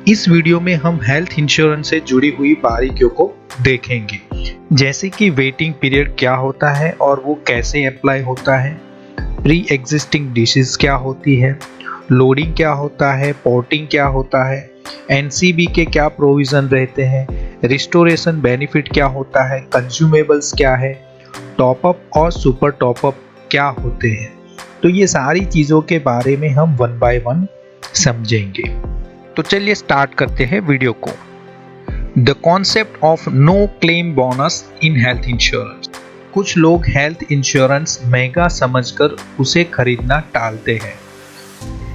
इस वीडियो में हम हेल्थ इंश्योरेंस से जुड़ी हुई बारीकियों को देखेंगे, जैसे कि वेटिंग पीरियड क्या होता है और वो कैसे अप्लाई होता है, प्री एग्जिस्टिंग डिसीज क्या होती है, लोडिंग क्या होता है, पोर्टिंग क्या होता है, एनसीबी के क्या प्रोविजन रहते हैं, रिस्टोरेशन बेनिफिट क्या होता है, कंज्यूमेबल्स क्या है, टॉपअप और सुपर टॉपअप क्या होते हैं। तो ये सारी चीज़ों के बारे में हम वन बाय वन समझेंगे। तो चलिए स्टार्ट करते हैं वीडियो को। The concept of no claim bonus in health insurance. कुछ लोग हेल्थ इंश्योरेंस महंगा समझकर उसे खरीदना टालते हैं,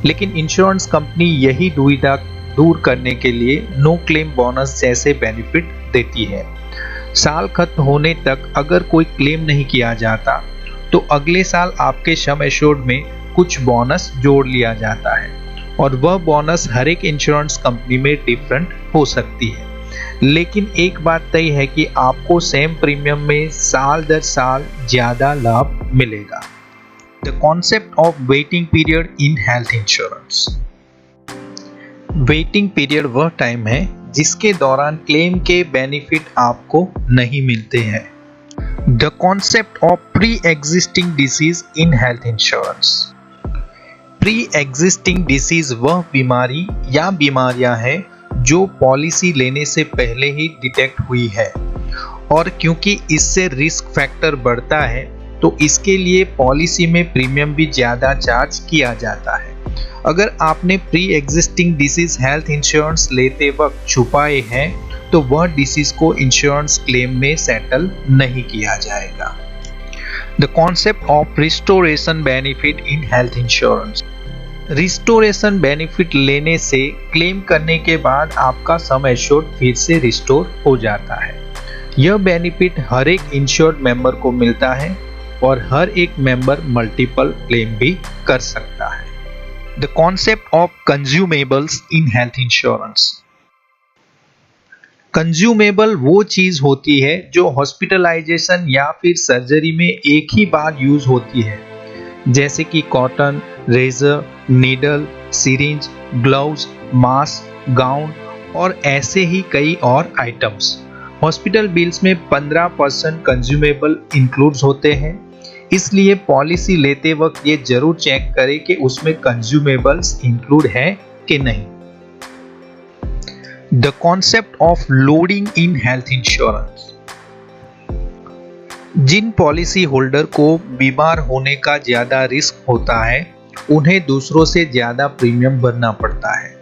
लेकिन इंश्योरेंस कंपनी यही दुविधा दूर करने के लिए नो क्लेम बोनस जैसे बेनिफिट देती है। साल खत्म होने तक अगर कोई क्लेम नहीं किया जाता तो अगले साल आपके सम एश्योर्ड में कुछ बोनस जोड़ लिया जाता है, और वह बोनस हर एक इंश्योरेंस कंपनी में डिफरेंट हो सकती है। लेकिन एक बात तय है कि आपको सेम प्रीमियम में साल दर साल ज्यादा लाभ मिलेगा। The concept of waiting period in health insurance. Waiting period वह टाइम है जिसके दौरान क्लेम के बेनिफिट आपको नहीं मिलते हैं। The concept of pre existing disease in health insurance. Pre existing disease वह बीमारी या बीमारियां हैं जो पॉलिसी लेने से पहले ही डिटेक्ट हुई है, और क्योंकि इससे रिस्क फैक्टर बढ़ता है तो इसके लिए पॉलिसी में प्रीमियम भी ज़्यादा चार्ज किया जाता है। अगर आपने pre existing disease health insurance लेते वक्त छुपाए हैं तो वह डिसीज को इंश्योरेंस क्लेम में सेटल नहीं किया जाएगा। The concept of restoration benefit in health insurance. Restoration benefit लेने से क्लेम करने के बाद आपका सम एश्योर्ड फिर से रिस्टोर हो जाता है। यह बेनिफिट हर एक इंश्योर्ड मेंबर को मिलता है और हर एक मेंबर मल्टीपल क्लेम भी कर सकता है। The concept of consumables in health insurance. Consumable वो चीज होती है जो हॉस्पिटलाइजेशन या फिर सर्जरी में एक ही बार यूज होती है, जैसे कि cotton, razor, needle, syringe, gloves, mask, gown और ऐसे ही कई और आइटम्स। हॉस्पिटल बिल्स में 15% कंज्यूमेबल इंक्लूड्स होते हैं, इसलिए पॉलिसी लेते वक्त ये जरूर चेक करें कि उसमें कंज्यूमेबल्स इंक्लूड है कि नहीं। The concept of loading in health insurance. जिन पॉलिसी होल्डर को बीमार होने का ज्यादा रिस्क होता है उन्हें दूसरों से ज्यादा प्रीमियम भरना पड़ता है।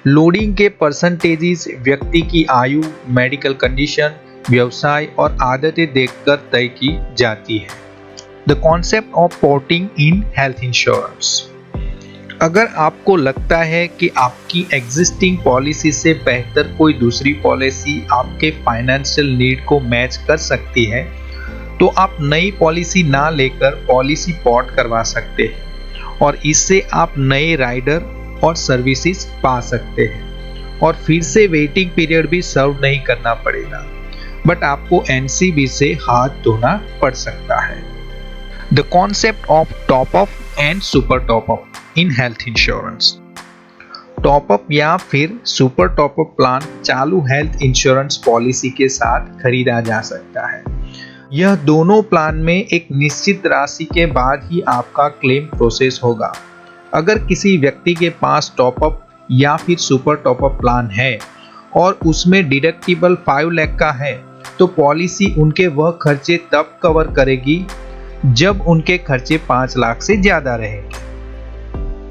लोडिंग के परसेंटेजेस व्यक्ति की आयु, मेडिकल कंडीशन, व्यवसाय और आदतें देखकर तय की जाती है। The concept of porting in health insurance. अगर आपको लगता है कि आपकी एग्जिस्टिंग पॉलिसी से बेहतर कोई दूसरी पॉलिसी आपके फाइनेंशियल नीड को मैच कर सकती है तो आप नई पॉलिसी ना लेकर पॉलिसी पोर्ट करवा सकते हैं, और इससे आप नए राइडर और सर्विसेज पा सकते हैं, और फिर से वेटिंग पीरियड भी सर्व नहीं करना पड़ेगा, बट आपको एनसीबी से हाथ धोना पड़ सकता है। The concept of top up and super top up in health insurance. Top up या फिर सुपर टॉप अप प्लान चालू हेल्थ इंश्योरेंस पॉलिसी के साथ खरीदा जा सकता है। यह दोनों प्लान में एक निश्चित राशि के बाद ही आपका क्लेम प्रोसेस होगा। अगर किसी व्यक्ति के पास टॉप अप या फिर सुपर टॉप अप प्लान है और उसमें डिडक्टिबल 5 लाख का है तो पॉलिसी उनके वह खर्चे तब कवर करेगी जब उनके खर्चे 5 लाख से ज्यादा रहेंगे।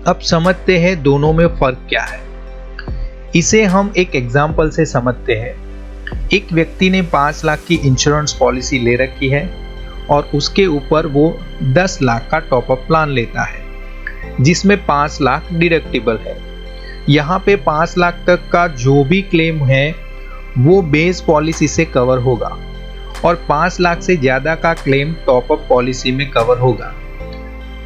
अब समझते हैं दोनों में फर्क क्या है। इसे हम एक एग्जाम्पल से समझते हैं। एक व्यक्ति ने 5 लाख की इंश्योरेंस पॉलिसी ले रखी है और उसके ऊपर वो 10 लाख का टॉप अप प्लान लेता है जिसमें 5 लाख डिडक्टिबल है। यहाँ पे 5 लाख तक का जो भी क्लेम है वो बेस पॉलिसी से कवर होगा, और 5 लाख से ज्यादा का क्लेम टॉप अप पॉलिसी में कवर होगा।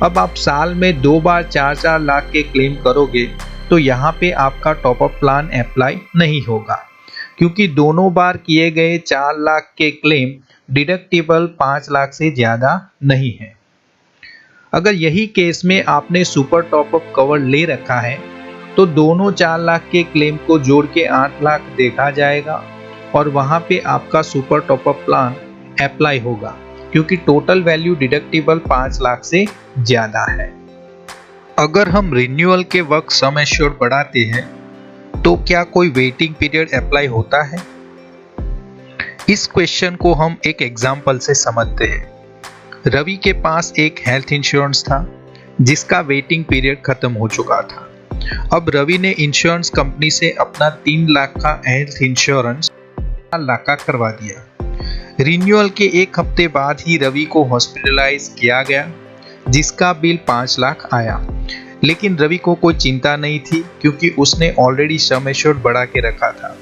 अब आप साल में 2 बार 4-4 लाख के क्लेम करोगे तो यहाँ पे आपका टॉप अप प्लान अप्लाई नहीं होगा, क्योंकि दोनों बार किए गए 4 लाख के क्लेम डिडक्टिबल 5 लाख से ज्यादा नहीं है। अगर यही केस में आपने सुपर टॉप अप कवर ले रखा है तो दोनों 4 लाख के क्लेम को जोड़ के 8 लाख देखा जाएगा और वहां पे आपका सुपर टॉपअप प्लान अप्लाई होगा, क्योंकि टोटल वैल्यू डिडक्टिबल 5 लाख से ज्यादा है। अगर हम रिन्यूअल के वक्त सम एश्योर्ड बढ़ाते हैं तो क्या कोई वेटिंग पीरियड अप्लाई होता है? इस क्वेश्चन को हम एक एग्जाम्पल से समझते हैं। रवि के पास एक हेल्थ इंश्योरेंस था जिसका वेटिंग पीरियड खत्म हो चुका था। अब रवि ने इंश्योरेंस कंपनी से अपना 3 लाख का हेल्थ इंश्योरेंस 4 लाख का करवा दिया। रिन्यूअल के 1 हफ्ते बाद ही रवि को हॉस्पिटलाइज किया गया जिसका बिल 5 लाख आया, लेकिन रवि को कोई चिंता नहीं थी क्योंकि उसने ऑलरेडी सम एश्योर्ड बढ़ा के रखा था।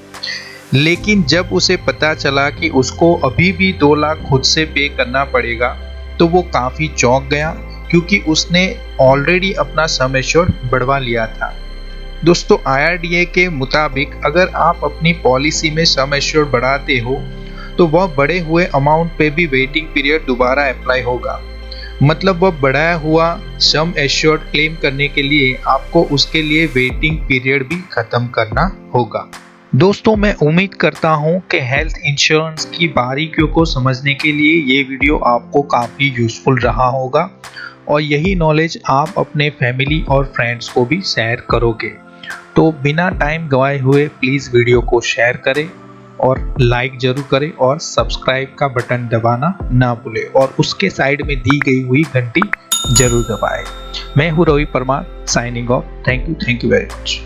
लेकिन जब उसे पता चला कि उसको अभी भी 2 लाख खुद से पे करना पड़ेगा तो वो काफी चौंक गया, क्योंकि उसने ऑलरेडी अपना सम एश्योर्ड बढ़वा लिया था। दोस्तों, IRDA के मुताबिक अगर आप अपनी पॉलिसी में सम एश्योर्ड बढ़ाते हो तो वह बढ़े हुए अमाउंट पे भी वेटिंग पीरियड दोबारा अप्लाई होगा। मतलब वह बढ़ाया हुआ सम एश्योर्ड क्लेम करने के लिए आपको उसके लिए वेटिंग पीरियड भी खत्म करना होगा। दोस्तों, मैं उम्मीद करता हूं कि हेल्थ इंश्योरेंस की बारीकियों को समझने के लिए ये वीडियो आपको काफ़ी यूजफुल रहा होगा और यही नॉलेज आप अपने फैमिली और फ्रेंड्स को भी शेयर करोगे। तो बिना टाइम गवाए हुए प्लीज़ वीडियो को शेयर करें और लाइक जरूर करें और सब्सक्राइब का बटन दबाना ना भूलें और उसके साइड में दी गई हुई घंटी जरूर दबाएं। मैं हूं Ravi Parmar, signing off. Thank you very much.